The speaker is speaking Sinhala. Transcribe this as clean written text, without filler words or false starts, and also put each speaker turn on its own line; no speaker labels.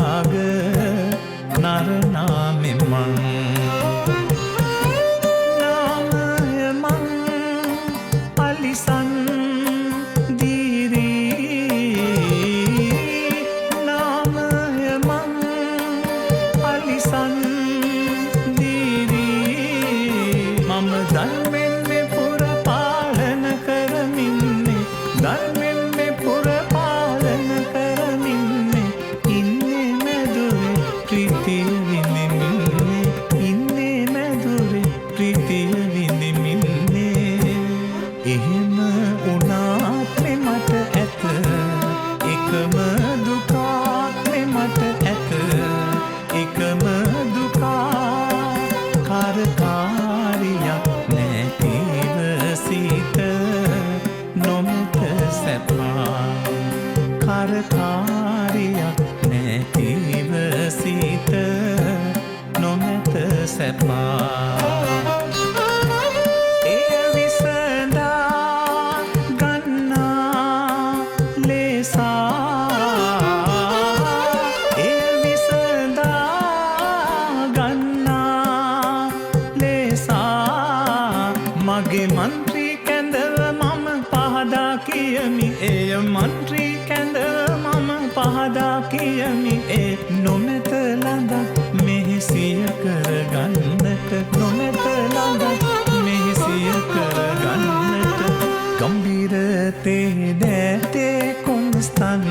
රාග නරනාමෙ මං නාමය මං අලිසන් දීරී නාමය මං අලිසන් දීරී මම ධර්මෙන් මෙ පුර පාලන කරමින්නේ ධර්මෙන් මෙ පුර පාලන කරමින්නේ ඉන්නේ මැදුරේ ප්‍රීතිය විඳිමින්නේ ඉන්නේ මැදුරේ ප්‍රීතිය විඳිමින්නේ එහෙම වුණාත් මට ඇත එකම දුකක් මට ඇත එකම දුකක් කරකාරියක් නැතිව සිත නොමෙත සැපා කරකාරියක් නැතිව සිත නොමෙත සැපා එය විසඳා ගන්නා ලෙසා එය විසඳා ගන්නා ලෙසා මගේ මන්ත්‍රී කැඳව මම පහදා කියමි එය මන්ත්‍රී කැඳව මම පහදා කියමි ඒ නොමෙත ළඟ මෙහෙසිය කරගන්නට නොමෙත ළඟ මෙහෙසිය කරගන්නට ගම්බීර තේ දැතේ කොන්ස්තන්